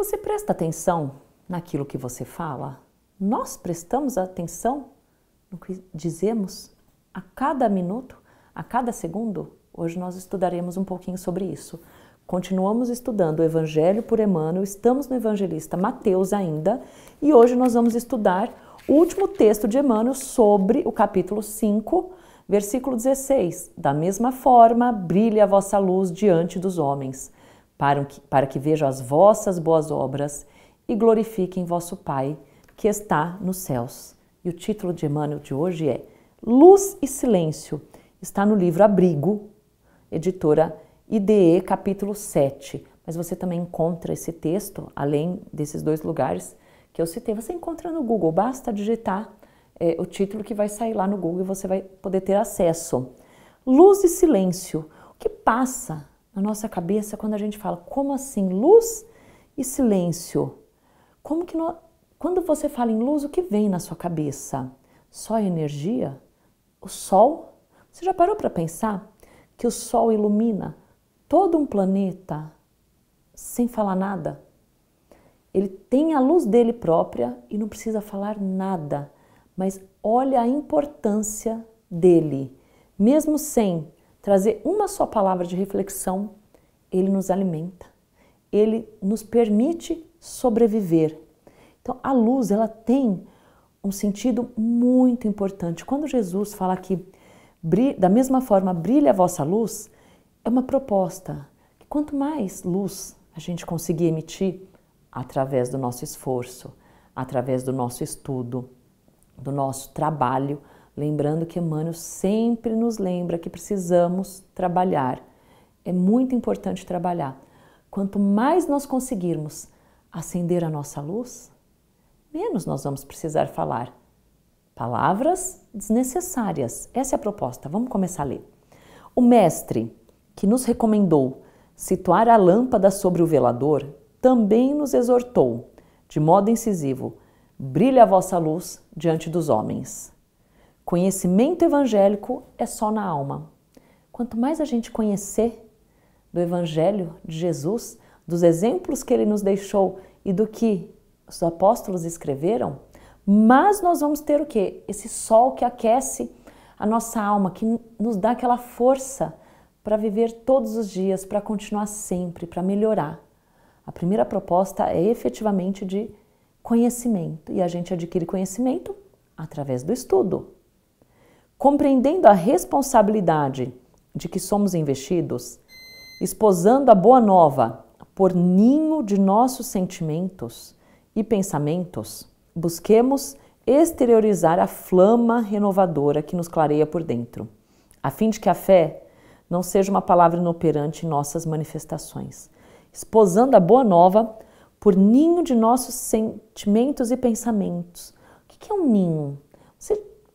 Você presta atenção naquilo que você fala? Nós prestamos atenção no que dizemos a cada minuto, a cada segundo? Hoje nós estudaremos um pouquinho sobre isso. Continuamos estudando o Evangelho por Emmanuel, estamos no evangelista Mateus ainda, e hoje nós vamos estudar o último texto de Emmanuel sobre o capítulo 5, versículo 16. Da mesma forma, brilhe a vossa luz diante dos homens, para que vejam as vossas boas obras e glorifiquem vosso Pai que está nos céus. E o título de Emmanuel de hoje é Luz e Silêncio. Está no livro Abrigo, editora IDE, capítulo 7. Mas você também encontra esse texto, além desses dois lugares que eu citei, você encontra no Google. Basta digitar o título que vai sair lá no Google e você vai poder ter acesso. Luz e silêncio. O que passa na nossa cabeça quando a gente fala, como assim luz e silêncio? Como que quando você fala em luz, o que vem na sua cabeça? Só energia? O sol? Você já parou para pensar que o sol ilumina todo um planeta sem falar nada? Ele tem a luz dele própria e não precisa falar nada, mas olha a importância dele. Mesmo sem trazer uma só palavra de reflexão, ele nos alimenta, ele nos permite sobreviver. Então, a luz, ela tem um sentido muito importante. Quando Jesus fala que, da mesma forma, brilha a vossa luz, é uma proposta que quanto mais luz a gente conseguir emitir através do nosso esforço, através do nosso estudo, do nosso trabalho, lembrando que Emmanuel sempre nos lembra que precisamos trabalhar. É muito importante trabalhar. Quanto mais nós conseguirmos acender a nossa luz, menos nós vamos precisar falar. Palavras desnecessárias. Essa é a proposta. Vamos começar a ler. O mestre, que nos recomendou situar a lâmpada sobre o velador, também nos exortou, de modo incisivo, brilha a vossa luz diante dos homens. Conhecimento evangélico é só na alma. Quanto mais a gente conhecer do Evangelho de Jesus, dos exemplos que ele nos deixou e do que os apóstolos escreveram, mas nós vamos ter o quê? Esse sol que aquece a nossa alma, que nos dá aquela força para viver todos os dias, para continuar sempre, para melhorar. A primeira proposta é efetivamente de conhecimento, e a gente adquire conhecimento através do estudo. Compreendendo a responsabilidade de que somos investidos, esposando a boa nova por ninho de nossos sentimentos e pensamentos, busquemos exteriorizar a flama renovadora que nos clareia por dentro, a fim de que a fé não seja uma palavra inoperante em nossas manifestações. Esposando a boa nova por ninho de nossos sentimentos e pensamentos. O que é um ninho?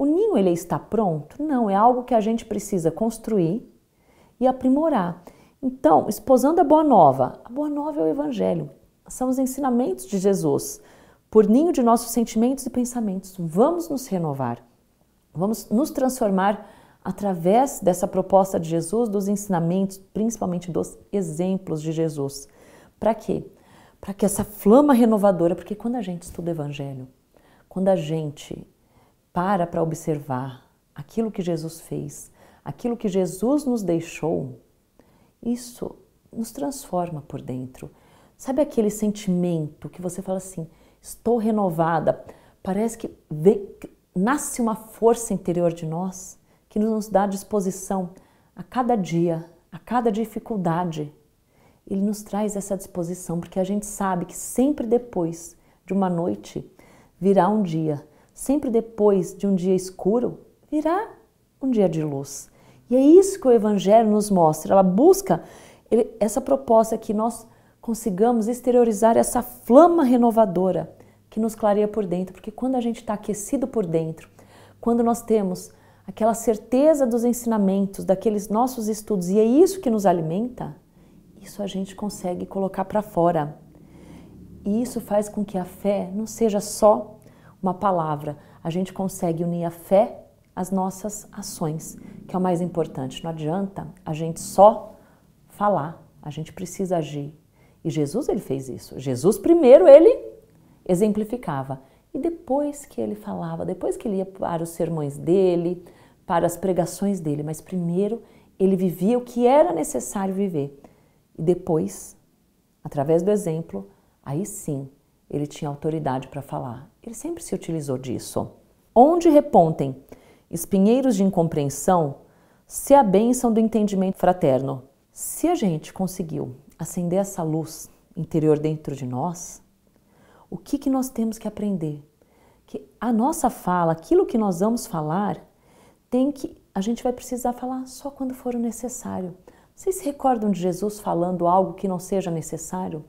O ninho ele está pronto? Não, é algo que a gente precisa construir e aprimorar. Então, esposando a boa nova é o Evangelho, são os ensinamentos de Jesus, por ninho de nossos sentimentos e pensamentos. Vamos nos renovar, vamos nos transformar através dessa proposta de Jesus, dos ensinamentos, principalmente dos exemplos de Jesus. Para quê? Para que essa flama renovadora, porque quando a gente estuda o Evangelho, quando a gente para observar aquilo que Jesus fez, aquilo que Jesus nos deixou, isso nos transforma por dentro. Sabe aquele sentimento que você fala assim, estou renovada, parece que nasce uma força interior de nós que nos dá disposição a cada dia, a cada dificuldade. Ele nos traz essa disposição, porque a gente sabe que sempre depois de uma noite virá um dia, sempre depois de um dia escuro virá um dia de luz. E é isso que o Evangelho nos mostra, ela busca essa proposta que nós consigamos exteriorizar essa flama renovadora que nos clareia por dentro, porque quando a gente está aquecido por dentro, quando nós temos aquela certeza dos ensinamentos, daqueles nossos estudos, e é isso que nos alimenta, isso a gente consegue colocar para fora. E isso faz com que a fé não seja só uma palavra, a gente consegue unir a fé às nossas ações, que é o mais importante. Não adianta a gente só falar, a gente precisa agir. E Jesus, ele fez isso. Jesus, primeiro, ele exemplificava. E depois que ele falava, depois que ele ia para os sermões dele, para as pregações dele, mas primeiro ele vivia o que era necessário viver. E depois, através do exemplo, aí sim, ele tinha autoridade para falar. Ele sempre se utilizou disso. Onde repontem espinheiros de incompreensão, se a bênção do entendimento fraterno. Se a gente conseguiu acender essa luz interior dentro de nós, o que nós temos que aprender? Que a nossa fala, aquilo que nós vamos falar, a gente vai precisar falar só quando for o necessário. Vocês se recordam de Jesus falando algo que não seja necessário?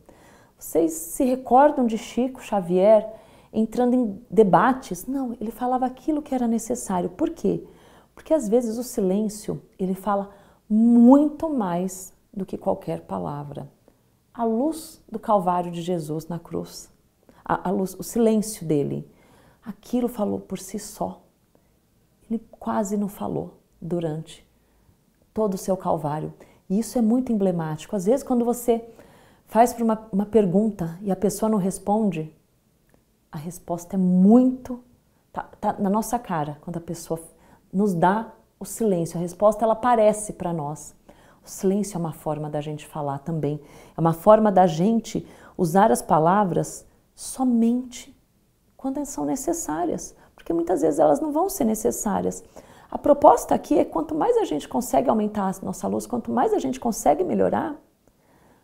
Vocês se recordam de Chico Xavier entrando em debates? Não, ele falava aquilo que era necessário. Por quê? Porque às vezes o silêncio, ele fala muito mais do que qualquer palavra. A luz do Calvário de Jesus na cruz, a luz, o silêncio dele, aquilo falou por si só. Ele quase não falou durante todo o seu Calvário. E isso é muito emblemático. Às vezes, quando você faz para uma pergunta e a pessoa não responde, a resposta é muito... Tá na nossa cara, quando a pessoa nos dá o silêncio. A resposta, ela aparece para nós. O silêncio é uma forma da gente falar também. É uma forma da gente usar as palavras somente quando elas são necessárias. Porque muitas vezes elas não vão ser necessárias. A proposta aqui é quanto mais a gente consegue aumentar a nossa luz, quanto mais a gente consegue melhorar,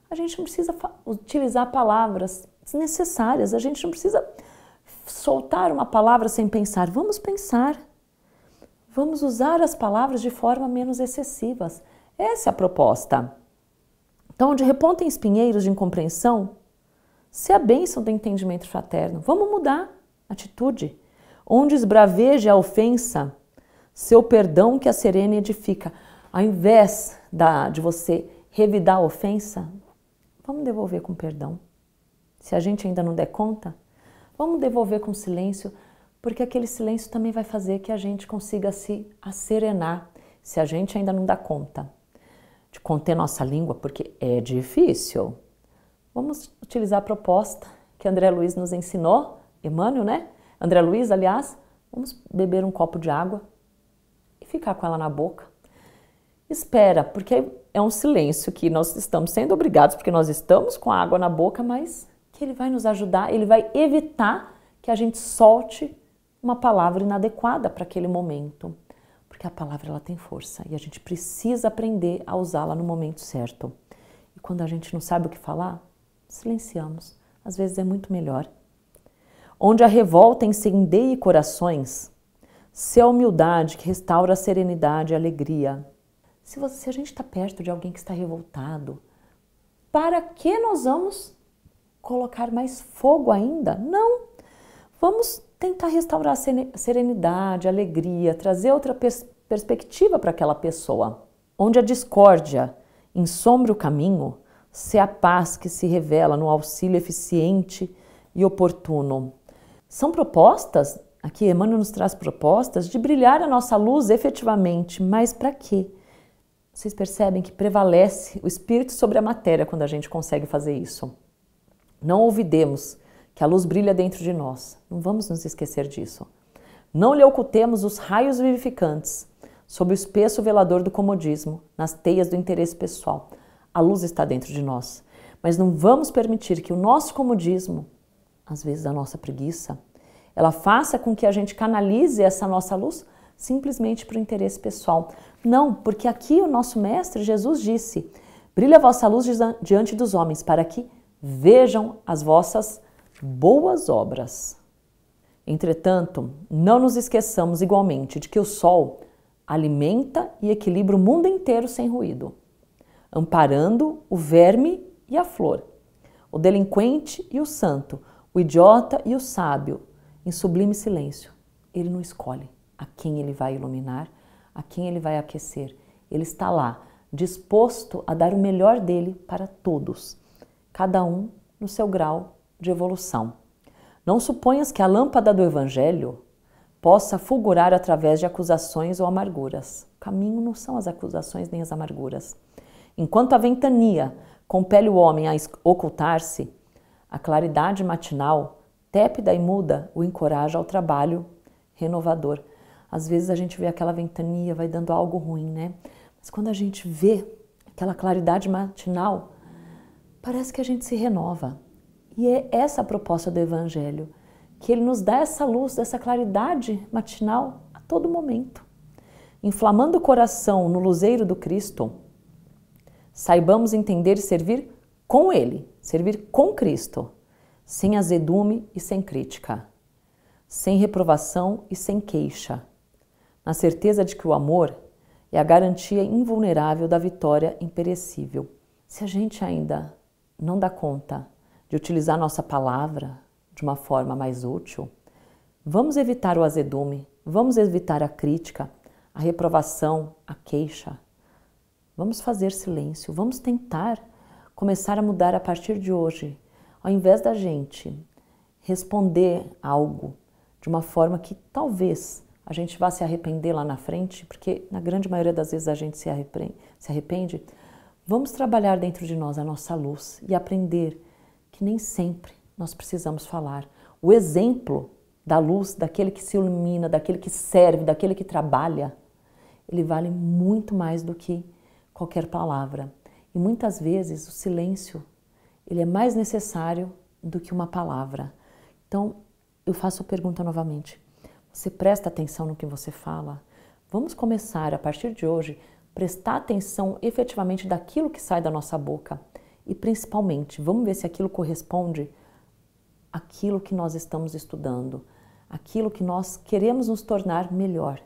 a gente não precisa utilizar palavras desnecessárias, a gente não precisa soltar uma palavra sem pensar. Vamos pensar, vamos usar as palavras de forma menos excessivas. Essa é a proposta. Então, onde repontem espinheiros de incompreensão, se a bênção do entendimento fraterno, vamos mudar a atitude. Onde esbraveje a ofensa, seu perdão que a serena edifica. Ao invés de você revidar a ofensa, vamos devolver com perdão. Se a gente ainda não der conta, vamos devolver com silêncio, porque aquele silêncio também vai fazer que a gente consiga se acerenar, se a gente ainda não dá conta de conter nossa língua, porque é difícil. Vamos utilizar a proposta que André Luiz nos ensinou, Emmanuel, né? André Luiz, aliás, vamos beber um copo de água e ficar com ela na boca. Espera, porque é um silêncio que nós estamos sendo obrigados, porque nós estamos com a água na boca, mas que ele vai nos ajudar, ele vai evitar que a gente solte uma palavra inadequada para aquele momento. Porque a palavra, ela tem força e a gente precisa aprender a usá-la no momento certo. E quando a gente não sabe o que falar, silenciamos. Às vezes é muito melhor. Onde a revolta incendeie corações, se a humildade que restaura a serenidade e a alegria. Se a gente está perto de alguém que está revoltado, para que nós vamos colocar mais fogo ainda? Não! Vamos tentar restaurar a serenidade, a alegria, trazer outra perspectiva para aquela pessoa. Onde a discórdia ensombre o caminho, se a paz que se revela no auxílio eficiente e oportuno. São propostas, aqui Emmanuel nos traz propostas de brilhar a nossa luz efetivamente, mas para quê? Vocês percebem que prevalece o espírito sobre a matéria quando a gente consegue fazer isso. Não olvidemos que a luz brilha dentro de nós, não vamos nos esquecer disso. Não lhe ocultemos os raios vivificantes sob o espesso velador do comodismo, nas teias do interesse pessoal. A luz está dentro de nós, mas não vamos permitir que o nosso comodismo, às vezes a nossa preguiça, ela faça com que a gente canalize essa nossa luz simplesmente para o interesse pessoal. Não, porque aqui o nosso mestre Jesus disse: brilha a vossa luz diante dos homens, para que vejam as vossas boas obras. Entretanto, não nos esqueçamos igualmente de que o sol alimenta e equilibra o mundo inteiro sem ruído, amparando o verme e a flor, o delinquente e o santo, o idiota e o sábio, em sublime silêncio. Ele não escolhe a quem ele vai iluminar, a quem ele vai aquecer. Ele está lá, disposto a dar o melhor dele para todos, cada um no seu grau de evolução. Não suponhas que a lâmpada do Evangelho possa fulgurar através de acusações ou amarguras. O caminho não são as acusações nem as amarguras. Enquanto a ventania compele o homem a ocultar-se, a claridade matinal, tépida e muda, o encoraja ao trabalho renovador. Às vezes a gente vê aquela ventania, vai dando algo ruim, né? Mas quando a gente vê aquela claridade matinal, parece que a gente se renova. E é essa a proposta do Evangelho, que ele nos dá essa luz, essa claridade matinal a todo momento. Inflamando o coração no luzeiro do Cristo, saibamos entender e servir com Ele, servir com Cristo, sem azedume e sem crítica, sem reprovação e sem queixa, na certeza de que o amor é a garantia invulnerável da vitória imperecível. Se a gente ainda não dá conta de utilizar nossa palavra de uma forma mais útil, vamos evitar o azedume, vamos evitar a crítica, a reprovação, a queixa. Vamos fazer silêncio, vamos tentar começar a mudar a partir de hoje. Ao invés da gente responder algo de uma forma que talvez a gente vá se arrepender lá na frente, porque na grande maioria das vezes a gente se arrepende, vamos trabalhar dentro de nós a nossa luz e aprender que nem sempre nós precisamos falar. O exemplo da luz, daquele que se ilumina, daquele que serve, daquele que trabalha, ele vale muito mais do que qualquer palavra. E muitas vezes o silêncio, ele é mais necessário do que uma palavra. Então, eu faço a pergunta novamente. Você presta atenção no que você fala? Vamos começar, a partir de hoje, prestar atenção efetivamente daquilo que sai da nossa boca. E principalmente, vamos ver se aquilo corresponde àquilo que nós estamos estudando, aquilo que nós queremos nos tornar melhor.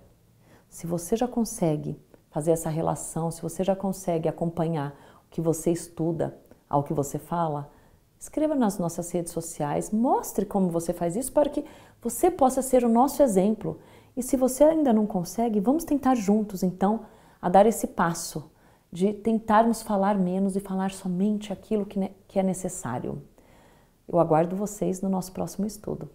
Se você já consegue fazer essa relação, se você já consegue acompanhar o que você estuda ao que você fala, escreva nas nossas redes sociais, mostre como você faz isso para que você possa ser o nosso exemplo. E se você ainda não consegue, vamos tentar juntos, então, a dar esse passo de tentarmos falar menos e falar somente aquilo que é necessário. Eu aguardo vocês no nosso próximo estudo.